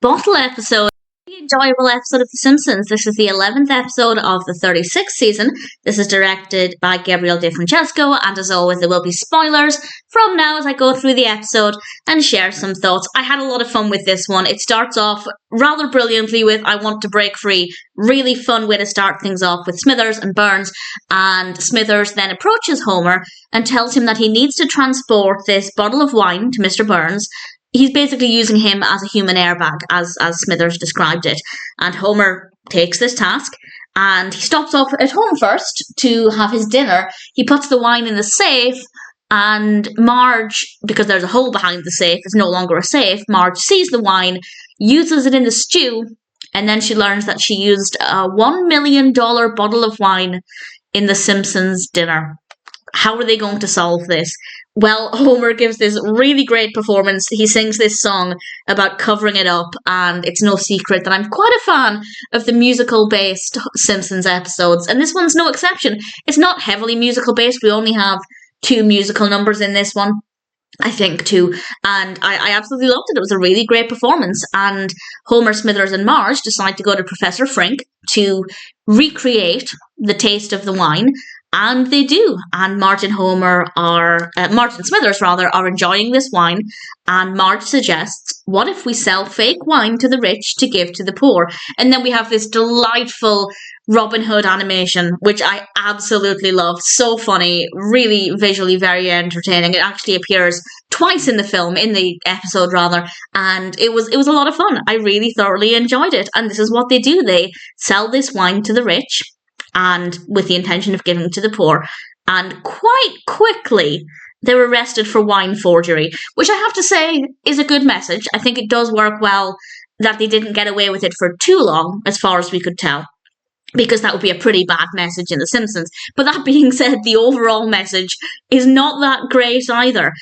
bottle episode. Enjoyable episode of The Simpsons. This is the 11th episode of the 36th season. This is directed by Gabriel DeFrancesco, and as always, there will be spoilers from now as I go through the episode and share some thoughts. I had a lot of fun with this one. It starts off rather brilliantly with I want to break free. Really fun way to start things off with Smithers and Burns, and Smithers then approaches Homer and tells him that he needs to transport this bottle of wine to Mr. Burns. He's basically using him as a human airbag, as Smithers described it. And Homer takes this task, and he stops off at home first to have his dinner. He puts the wine in the safe, and Marge, because there's a hole behind the safe, it's no longer a safe, Marge sees the wine, uses it in the stew, and then she learns that she used a $1 million bottle of wine in the Simpsons dinner. How are they going to solve this? Well, Homer gives this really great performance. He sings this song about covering it up, and it's no secret that I'm quite a fan of the musical-based Simpsons episodes, and this one's no exception. It's not heavily musical-based. We only have 2 musical numbers in this one. I think, too. And I absolutely loved it. It was a really great performance. And Homer, Smithers, and Marge decide to go to Professor Frink to recreate the taste of the wine. And they do. And Marge and Smithers are enjoying this wine. And Marge suggests, what if we sell fake wine to the rich to give to the poor? And then we have this delightful Robin Hood animation, which I absolutely love. So funny, really visually very entertaining. It actually appears twice in the episode rather, and it was a lot of fun. I really thoroughly enjoyed it. And this is what they do. They sell this wine to the rich, and with the intention of giving to the poor. And quite quickly, they're arrested for wine forgery, which I have to say is a good message. I think it does work well that they didn't get away with it for too long, as far as we could tell, because that would be a pretty bad message in The Simpsons. But that being said, the overall message is not that great either.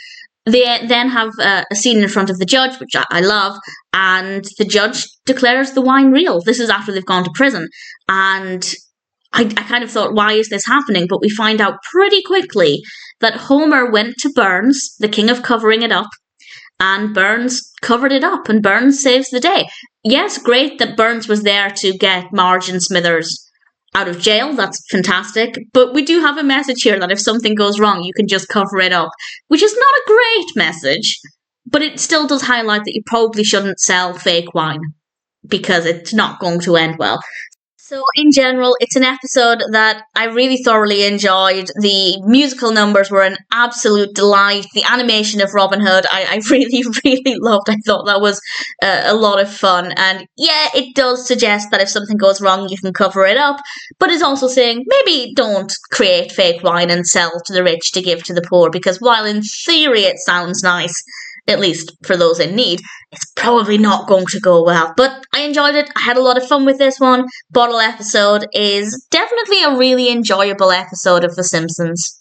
They then have a scene in front of the judge, which I love, and the judge declares the wine real. This is after they've gone to prison, and I kind of thought, why is this happening? But we find out pretty quickly that Homer went to Burns, the king of covering it up, and Burns covered it up, and Burns saves the day. Yes, great that Burns was there to get Marge and Smithers out of jail. That's fantastic. But we do have a message here that if something goes wrong, you can just cover it up, which is not a great message, but it still does highlight that you probably shouldn't sell fake wine because it's not going to end well. So in general, it's an episode that I really thoroughly enjoyed. The musical numbers were an absolute delight. The animation of Robin Hood, I really, really loved. I thought that was a lot of fun. And yeah, it does suggest that if something goes wrong, you can cover it up. But it's also saying, maybe don't create fake wine and sell to the rich to give to the poor. Because while in theory it sounds nice, at least for those in need, it's probably not going to go well. But I enjoyed it. I had a lot of fun with this one. Bottle episode is definitely a really enjoyable episode of The Simpsons.